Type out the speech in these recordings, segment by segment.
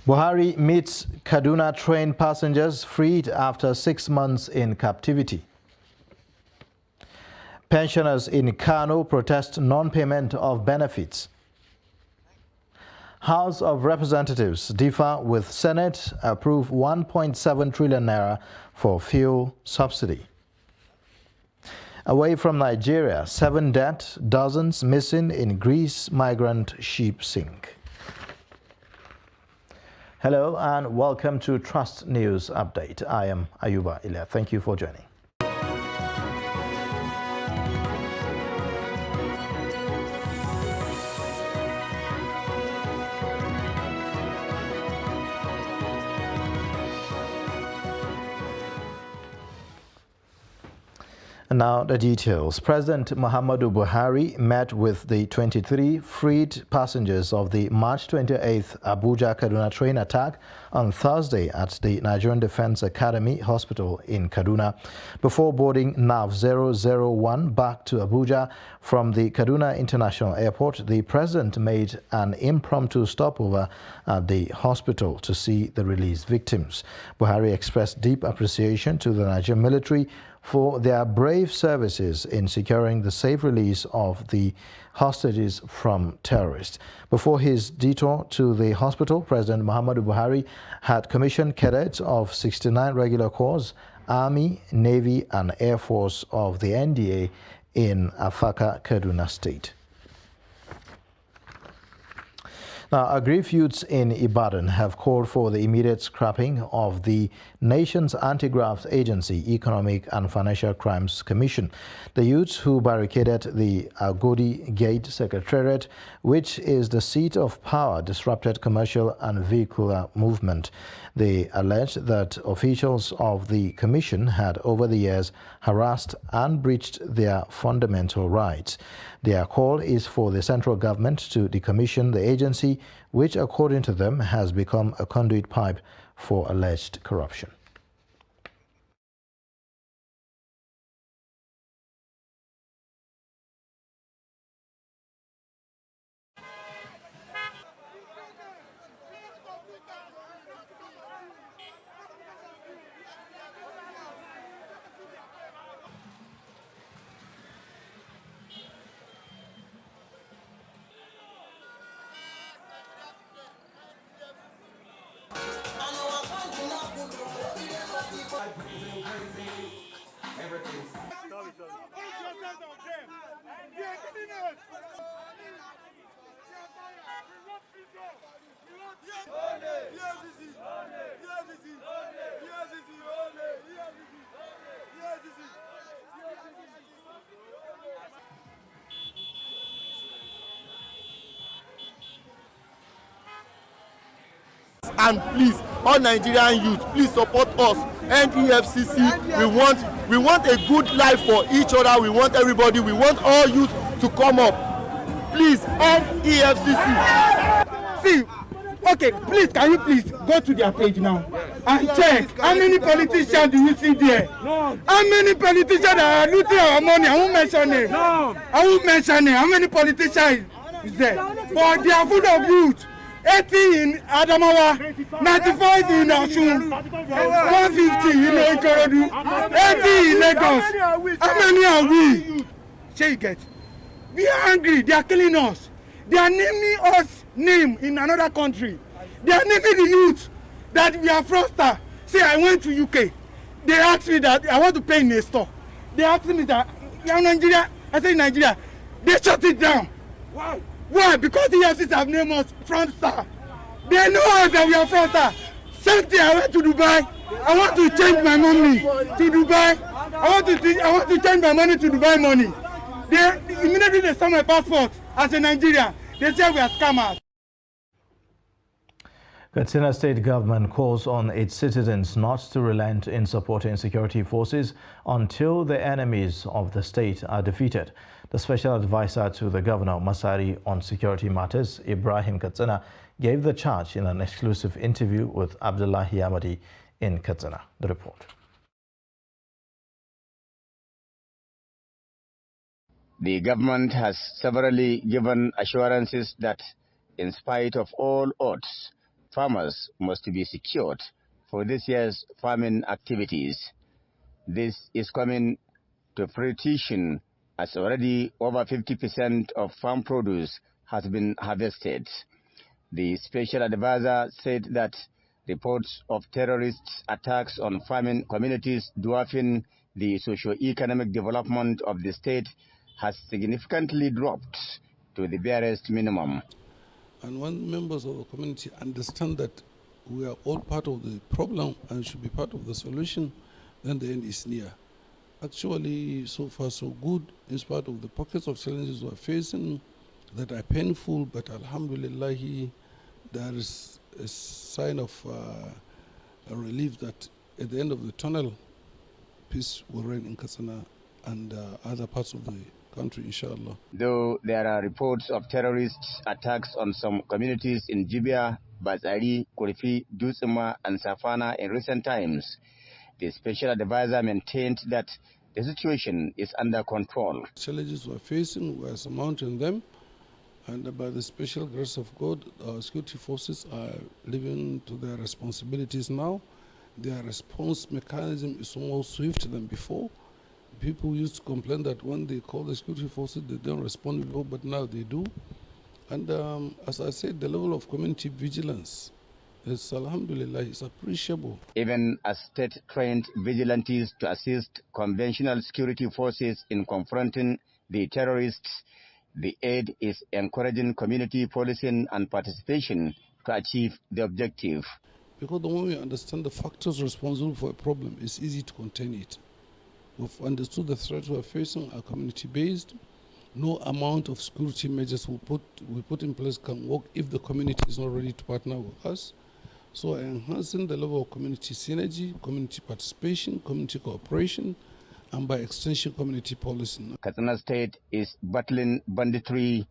Buhari meets Kaduna train passengers freed after 6 months in captivity. Pensioners in Kano protest non-payment of benefits. House of Representatives differ with Senate, approve 1.7 trillion naira for fuel subsidy. Away from Nigeria, 7 dead, dozens missing in Greece migrant ship sink. Hello and welcome to Trust News Update. I am Ayuba Ilya. Thank you for joining. And now the details. President Muhammadu Buhari met with the 23 freed passengers of the March 28th Abuja-Kaduna train attack on Thursday at the Nigerian Defense Academy Hospital in Kaduna. Before boarding NAV 001 back to Abuja from the Kaduna International Airport, the president made an impromptu stopover at the hospital to see the released victims. Buhari expressed deep appreciation to the Nigerian military for their brave services in securing the safe release of the hostages from terrorists. Before his detour to the hospital, President Muhammadu Buhari had commissioned cadets of 69 regular corps, Army, Navy and Air Force of the NDA in Afaka, Kaduna State. Now, aggrieved youths in Ibadan have called for the immediate scrapping of the nation's anti-graft agency, Economic and Financial Crimes Commission. The youths who barricaded the Agodi Gate Secretariat, which is the seat of power, disrupted commercial and vehicular movement. They alleged that officials of the commission had over the years harassed and breached their fundamental rights. Their call is for the central government to decommission the agency, which, according to them, has become a conduit pipe for alleged corruption. And please, all Nigerian youth, please support us. NEFCC, we want a good life for each other. We want everybody. We want all youth to come up. Please, NEFCC. See, okay, please, can you please go to their page now and check how many politicians do you see there? No. How many politicians that are looting our money? I won't mention it. No. I won't mention it. How many politicians is there? But they are full of youth. 80 in Adamawa, 95 in Osun, 150 in Ikorodu, 80 in Lagos. How many are we? Shall you get? We are angry. They are killing us. They are naming us name in another country. They are naming the youth that we are fraudster. Say I went to UK. They asked me that I want to pay in a store. They asked me that you are Nigeria. I say Nigeria. They shut it down. Why? Why? Because the EFCC have named us fraudster. They know us that we are fraudster. Same thing. I went to Dubai. I want to change my money to Dubai. I want to change my money to Dubai money. They immediately saw my passport as a Nigerian. They say we are scammers. Katsina State government calls on its citizens not to relent in supporting security forces until the enemies of the state are defeated. The special advisor to the governor, Masari, on security matters, Ibrahim Katsina, gave the charge in an exclusive interview with Abdullahi Ahmadi in Katsina. The report. The government has severally given assurances that, in spite of all odds, farmers must be secured for this year's farming activities. This is coming to fruition as already over 50% of farm produce has been harvested. The special advisor said that reports of terrorist attacks on farming communities dwarfing the socio-economic development of the state has significantly dropped to the barest minimum. And when members of the community understand that we are all part of the problem and should be part of the solution, then the end is near. Actually, so far so good, in spite of the pockets of challenges we are facing that are painful, but alhamdulillah, there is a sign of a relief that at the end of the tunnel, peace will reign in Katsina and other parts of the country, inshallah. Though there are reports of terrorist attacks on some communities in Jibia, Bazari, Kurifi, Dutsuma, and Safana in recent times, the special advisor maintained that the situation is under control. Challenges we are facing, we are surmounting them, and by the special grace of God, our security forces are living to their responsibilities now. Their response mechanism is more swift than before. People used to complain that when they call the security forces, they don't respond before, but now they do. And as I said, the level of community vigilance is, alhamdulillah, is appreciable. Even as state-trained vigilantes to assist conventional security forces in confronting the terrorists, the aid is encouraging community policing and participation to achieve the objective. Because the moment we understand the factors responsible for a problem, it's easy to contain it. We've understood the threats we're facing are community-based. No amount of security measures we put in place can work if the community is not ready to partner with us. So enhancing the level of community synergy, community participation, community cooperation, and by extension, community policing. Katsina State is battling banditry,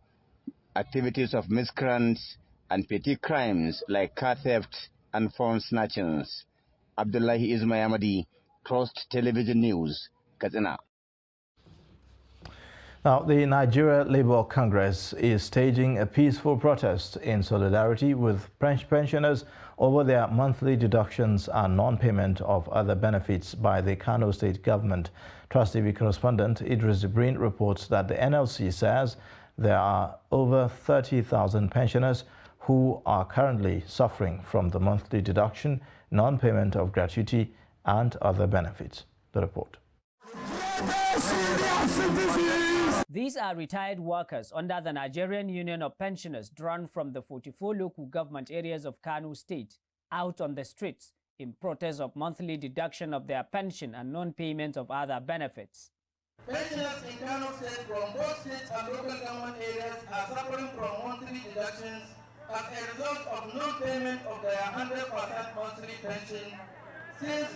activities of miscreants, and petty crimes like car theft and phone snatchings. Abdullahi Ismayamadi, Trust Television News, Katsina. Now, the Nigeria Labour Congress is staging a peaceful protest in solidarity with pensioners over their monthly deductions and non-payment of other benefits by the Kano State government. Trust TV correspondent Idris Jibrin reports that the NLC says there are over 30,000 pensioners who are currently suffering from the monthly deduction, non-payment of gratuity, and other benefits. The report. These are retired workers under the Nigerian Union of Pensioners drawn from the 44 local government areas of Kano State out on the streets in protest of monthly deduction of their pension and non-payment of other benefits. Pensioners in Kano State from both state and local government areas are suffering from monthly deductions as a result of non-payment of their 100% monthly pension since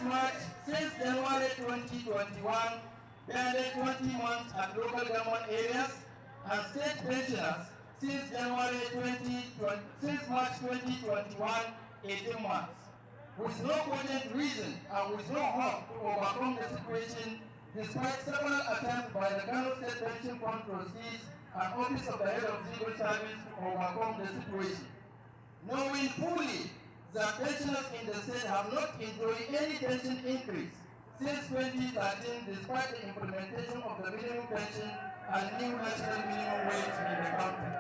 January 2021. Barely 20 months at local government areas, and state pensioners since March 2021, 18 months. With no cogent reason and with no hope to overcome the situation, despite several attempts by the Kano State Pension Fund trustees and Office of the Head of Civil Service to overcome the situation. Knowing fully that pensioners in the state have not enjoyed any pension increase since 2013, despite the implementation of the minimum pension and new national minimum wage in the country.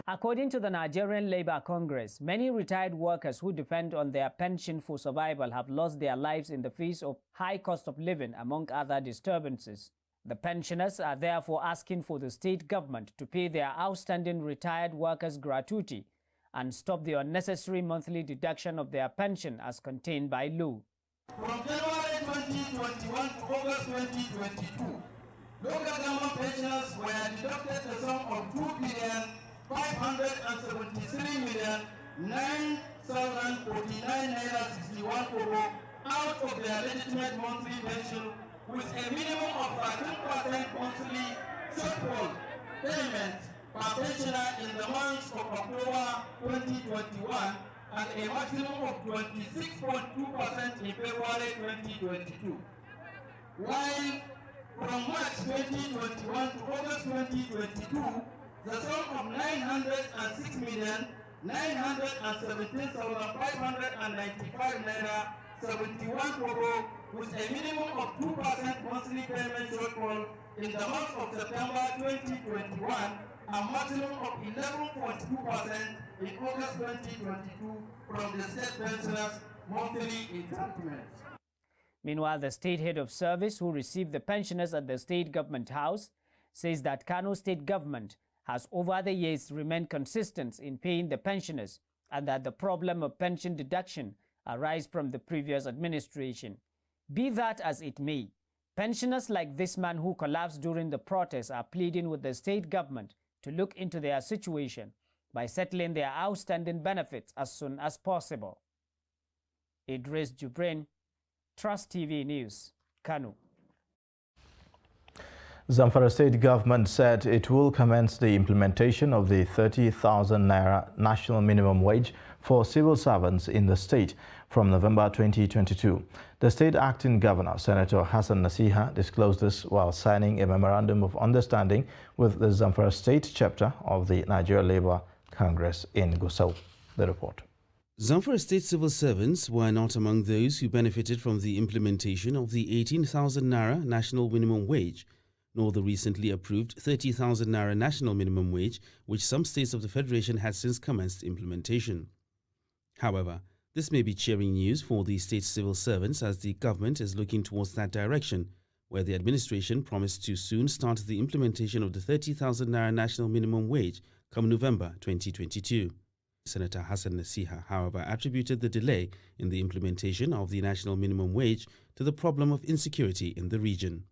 According to the Nigerian Labour Congress, many retired workers who depend on their pension for survival have lost their lives in the face of high cost of living, among other disturbances. The pensioners are therefore asking for the state government to pay their outstanding retired workers gratuity and stop the unnecessary monthly deduction of their pension as contained by law. From January 2021 to August 2022, local government pensioners were deducted the sum of 2,573,9,049.61 out of their legitimate monthly pension, with a minimum of 13% monthly shortfall payment per pensioner in the months of October 2021 and a maximum of 26.2% in February 2022. While from March 2021 to August 2022, the sum of 906,917,595 naira 71 kobo, with a minimum of 2% monthly payment shortfall in the month of September 2021, a maximum of 11.2% in August 2022 from the state pensioners' monthly entitlements. Meanwhile, the state head of service who received the pensioners at the state government house says that Kano state government has over the years remained consistent in paying the pensioners and that the problem of pension deduction arise from the previous administration. Be that as it may, pensioners like this man who collapsed during the protests are pleading with the state government to look into their situation by settling their outstanding benefits as soon as possible. Idris Jubrin, Trust TV News, Kano. Zamfara state government said it will commence the implementation of the 30,000 naira national minimum wage for civil servants in the state from November 2022. The state acting governor, Senator Hassan Nasiha, disclosed this while signing a memorandum of understanding with the Zamfara state chapter of the Nigeria Labour Congress in Gusau. The report. Zamfara state civil servants were not among those who benefited from the implementation of the 18,000 naira national minimum wage, nor the recently approved 30,000 naira national minimum wage, which some states of the Federation had since commenced implementation. However, this may be cheering news for the state civil servants as the government is looking towards that direction, where the administration promised to soon start the implementation of the 30,000 naira national minimum wage come November 2022. Senator Hassan Nasiha, however, attributed the delay in the implementation of the national minimum wage to the problem of insecurity in the region.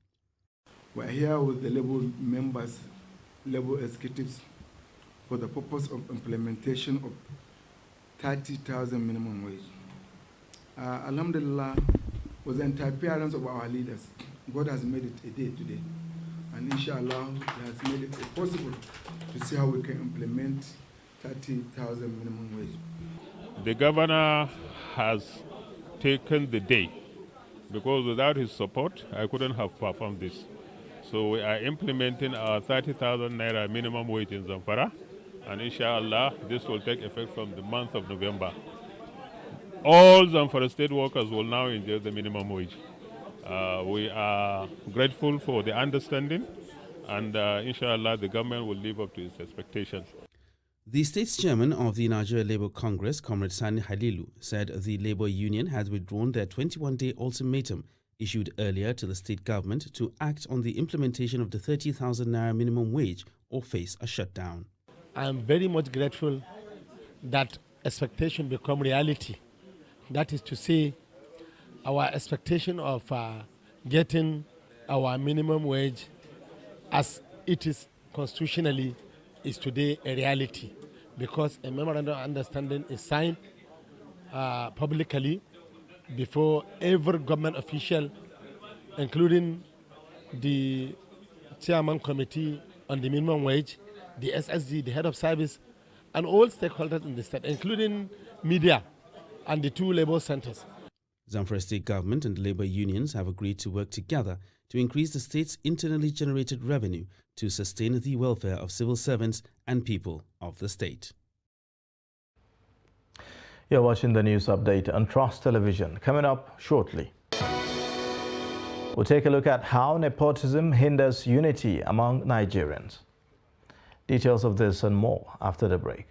We're here with the Labour members, Labour executives, for the purpose of implementation of 30,000 minimum wage. Alhamdulillah, with the interference of our leaders, God has made it a day today. And inshallah, He has made it possible to see how we can implement 30,000 minimum wage. The governor has taken the day because without his support, I couldn't have performed this. So we are implementing our 30,000 naira minimum wage in Zamfara, and inshallah, this will take effect from the month of November. All Zamfara state workers will now enjoy the minimum wage. We are grateful for the understanding, and inshallah, the government will live up to its expectations. The state's chairman of the Nigeria Labour Congress, Comrade Sani Halilu, said the Labour Union had withdrawn their 21-day ultimatum issued earlier to the state government to act on the implementation of the 30,000 naira minimum wage or face a shutdown. I am very much grateful that expectation become reality. That is to say, our expectation of getting our minimum wage as it is constitutionally is today a reality, because a memorandum of understanding is signed publicly before every government official, including the chairman committee on the minimum wage, the SSG, the head of service, and all stakeholders in the state, including media and the two labor centers. Zamfara state government and labor unions have agreed to work together to increase the state's internally generated revenue to sustain the welfare of civil servants and people of the state. You're watching the news update on Trust Television. Coming up shortly, we'll take a look at how nepotism hinders unity among Nigerians. Details of this and more after the break.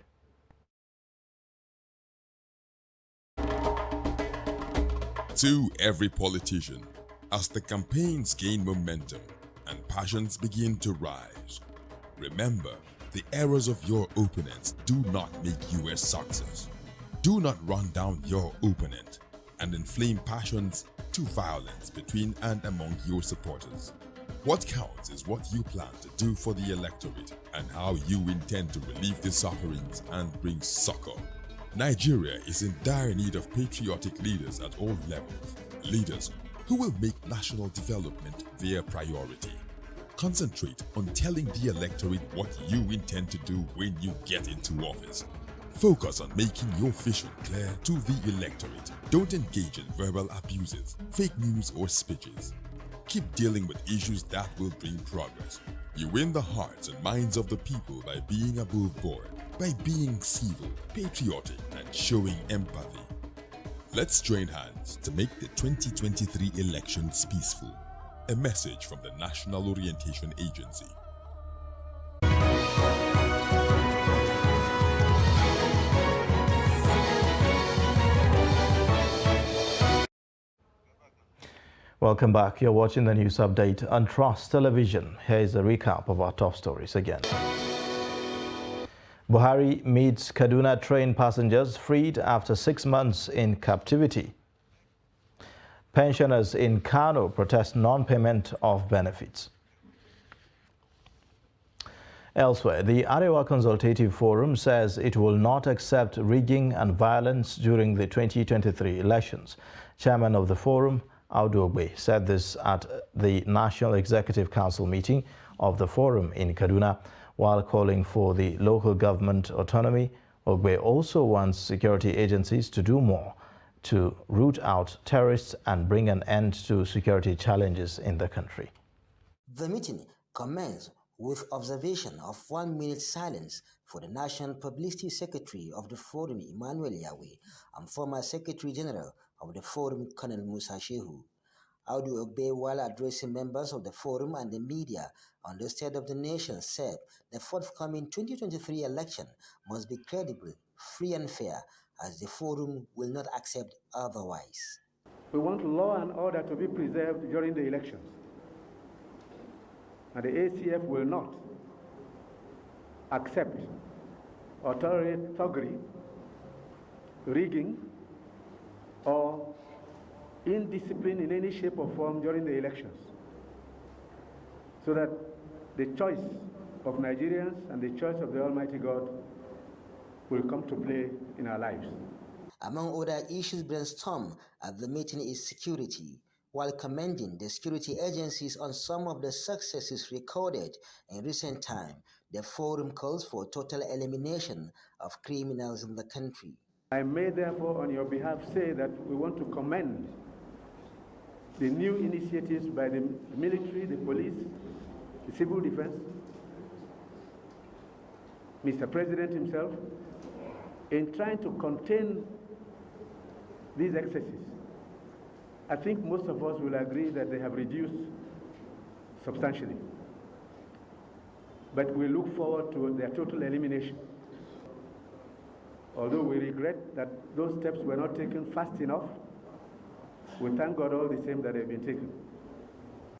To every politician, as the campaigns gain momentum and passions begin to rise, remember, the errors of your opponents do not make you a success. Do not run down your opponent and inflame passions to violence between and among your supporters. What counts is what you plan to do for the electorate and how you intend to relieve their sufferings and bring succor. Nigeria is in dire need of patriotic leaders at all levels, leaders who will make national development their priority. Concentrate on telling the electorate what you intend to do when you get into office. Focus on making your vision clear to the electorate. Don't engage in verbal abuses, fake news or speeches. Keep dealing with issues that will bring progress. You win the hearts and minds of the people by being above board, by being civil, patriotic, and showing empathy. Let's join hands to make the 2023 elections peaceful. A message from the National Orientation Agency. Welcome back. You're watching the news update on Trust Television. Here is a recap of our top stories again. Buhari meets Kaduna train passengers freed after 6 months in captivity. Pensioners in Kano protest non-payment of benefits. Elsewhere, the Arewa Consultative Forum says it will not accept rigging and violence during the 2023 elections. Chairman of the forum, Audu Ogbe, said this at the National Executive Council meeting of the forum in Kaduna. While calling for the local government autonomy, Ogbe also wants security agencies to do more to root out terrorists and bring an end to security challenges in the country. The meeting commenced with observation of 1 minute silence for the National Publicity Secretary of the Forum, Emmanuel Yahweh, and former Secretary General of the Forum, Colonel Musa Shehu. Audu Ogbe, while addressing members of the Forum and the media on the state of the nation, said the forthcoming 2023 election must be credible, free and fair, as the Forum will not accept otherwise. We want law and order to be preserved during the elections. And the ACF will not accept or tolerate thuggery, rigging, or indiscipline in any shape or form during the elections, so that the choice of Nigerians and the choice of the Almighty God will come to play in our lives. Among other issues brainstormed at the meeting is security, while commending the security agencies on some of the successes recorded in recent time. The forum calls for total elimination of criminals in the country. I may therefore on your behalf say that we want to commend the new initiatives by the military, the police, the civil defense, Mr. President himself, in trying to contain these excesses. I think most of us will agree that they have reduced substantially. But we look forward to their total elimination. Although we regret that those steps were not taken fast enough, we thank God all the same that they've been taken.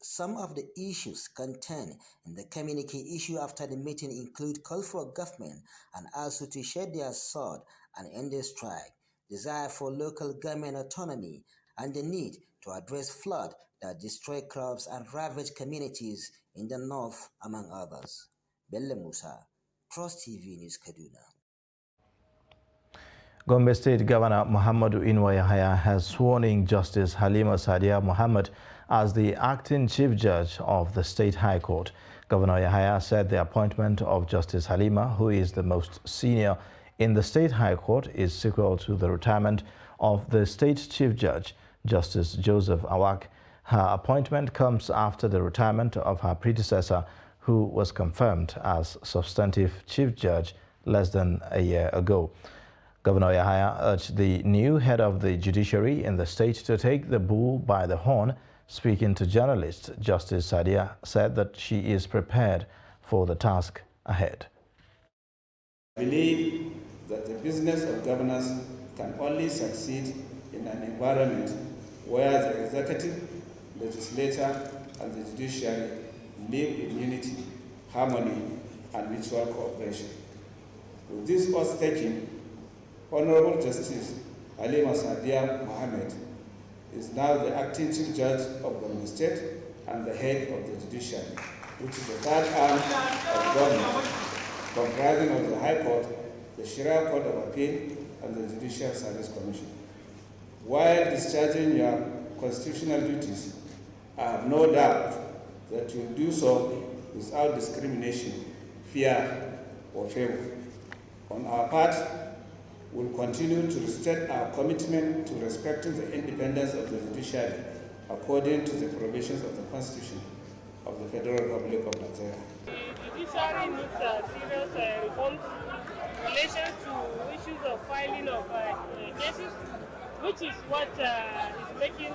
Some of the issues contained in the communique issue after the meeting include call for government and also to shed their sword and end the strike, desire for local government autonomy, and the need to address flood that destroy crops and ravage communities in the north, among others. Bello Musa, Trust TV News, Kaduna. Gombe State Governor Muhammadu Inuwa Yahaya has sworn in Justice Halima Sadia Mohammed as the acting Chief Judge of the State High Court. Governor Yahaya said the appointment of Justice Halima, who is the most senior in the State High Court, is sequel to the retirement of the State Chief Judge, Justice Joseph Awak. Her appointment comes after the retirement of her predecessor, who was confirmed as substantive Chief Judge less than a year ago. Governor Yahaya urged the new head of the judiciary in the state to take the bull by the horn. Speaking to journalists, Justice Sadia said that she is prepared for the task ahead. I believe that the business of governance can only succeed in an environment where the executive, legislature, and the judiciary live in unity, harmony, and mutual cooperation. With this oath-taking, Honorable Justice Halima Sadia Mohammed is now the acting Chief Judge of Gombe State and the head of the judiciary, which is the third arm of government, comprising of the High Court, the Sharia Court of Appeal, and the Judicial Service Commission. While discharging your constitutional duties, I have no doubt that you will do so without discrimination, fear, or favor. On our part, we will continue to restate our commitment to respecting the independence of the judiciary according to the provisions of the Constitution of the Federal Republic of Nigeria. Judiciary needs serious reforms in relation to issues of filing of cases, which is what is making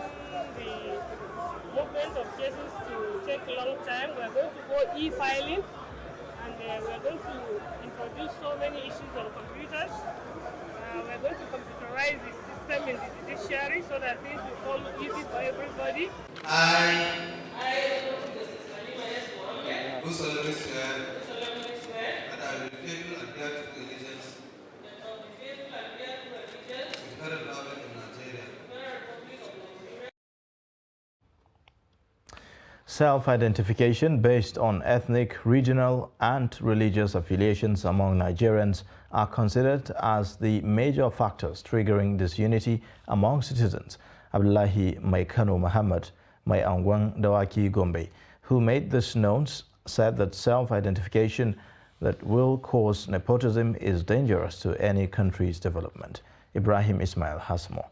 the movement of cases to take a long time. We are going to go e-filing, and we are going to introduce so many issues on computers. We are going to computerize the system in the judiciary so that things will become easy for everybody. I do solemnly swear that I will faithfully adhere to the allegiance to the Federal Republic of Nigeria. Self-identification based on ethnic, regional and religious affiliations among Nigerians are considered as the major factors triggering disunity among citizens. Abdullahi Maikano Muhammad Angwan Dawaki Gombe, who made this known, said that self-identification that will cause nepotism is dangerous to any country's development. Ibrahim Ismail has more.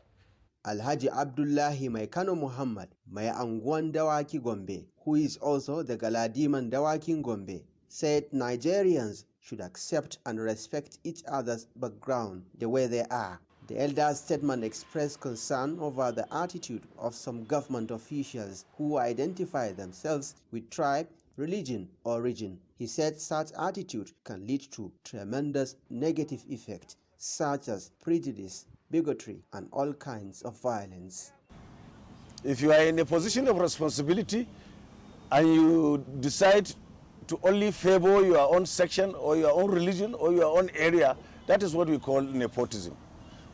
Alhaji Abdullahi Maikano Muhammad Angwan Dawaki Gombe, who is also the Galadiman Dawaki Gombe, said Nigerians should accept and respect each other's background the way they are. The elder's statement expressed concern over the attitude of some government officials who identify themselves with tribe, religion, or region. He said such attitude can lead to tremendous negative effects such as prejudice, bigotry, and all kinds of violence. If you are in a position of responsibility and you decide to only favor your own section or your own religion or your own area, that is what we call nepotism.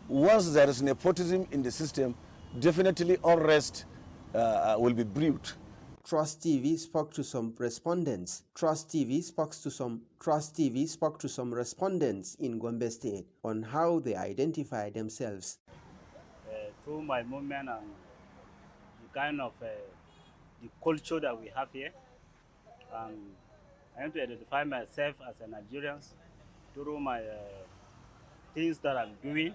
Once there is nepotism in the system, definitely unrest will be brewed. Trust TV spoke to some respondents. Trust TV spoke to some respondents in Gombe State on how they identify themselves. Through my movement and the kind of the culture that we have here, I want to identify myself as a Nigerian through my things that I'm doing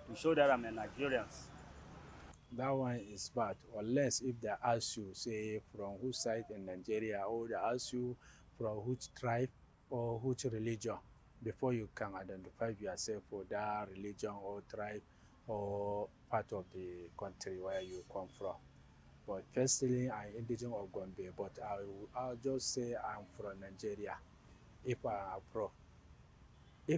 to show that I'm a Nigerian. That one is bad, unless if they ask you, say, from which side in Nigeria, or they ask you from which tribe or which religion, before you can identify yourself for that religion or tribe or part of the country where you come from. But firstly, I'm indigenous of Gombe, but I'll just say I'm from Nigeria. If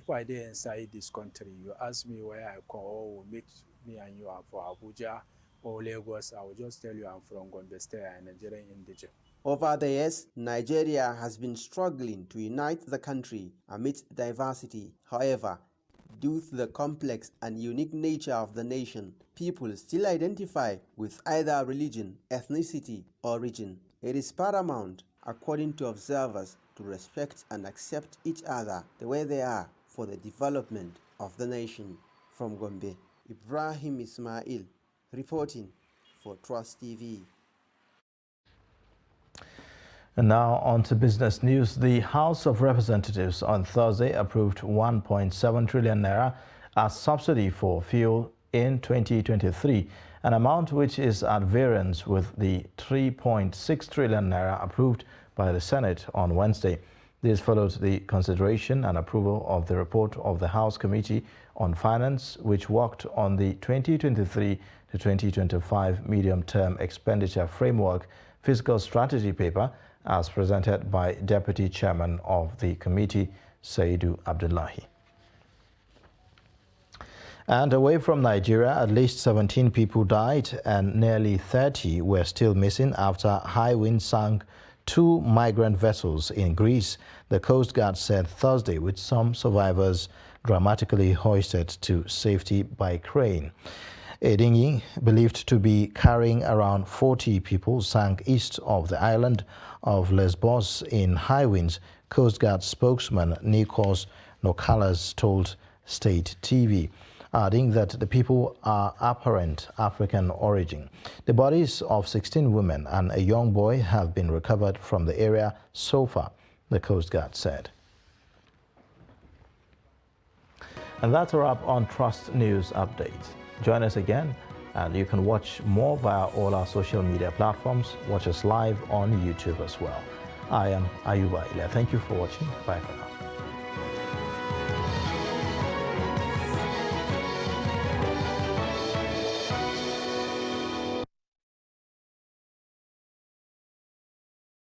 I did inside this country, you ask me where I come, or meet me and you are for Abuja or Lagos, I will just tell you I'm from Gombe State and Nigerian indigenous. Over the years, Nigeria has been struggling to unite the country amidst diversity. However, due to the complex and unique nature of the nation, people still identify with either religion, ethnicity, or region. It is paramount, according to observers, to respect and accept each other the way they are for the development of the nation. From Gombe, Ibrahim Ismail, reporting for Trust TV. And now on to business news. The House of Representatives on Thursday approved 1.7 trillion naira as subsidy for fuel in 2023, an amount which is at variance with the 3.6 trillion naira approved by the Senate on Wednesday. This followed the consideration and approval of the report of the House Committee on Finance, which worked on the 2023 to 2025 medium-term expenditure framework fiscal strategy paper, as presented by Deputy Chairman of the committee, Saidu Abdullahi. And away from Nigeria, at least 17 people died and nearly 30 were still missing after high wind sank 2 migrant vessels in Greece, the Coast Guard said Thursday, with some survivors dramatically hoisted to safety by crane. A dinghy, believed to be carrying around 40 people, sank east of the island of Lesbos in high winds, Coast Guard spokesman Nikos Nokalas told State TV, adding that the people are apparent African origin. The bodies of 16 women and a young boy have been recovered from the area so far, the Coast Guard said. And that's a wrap on Trust News Update. Join us again And you can watch more via all our social media platforms. Watch us live on YouTube as well. I am Ayuba Ile. Thank you for watching. Bye for now.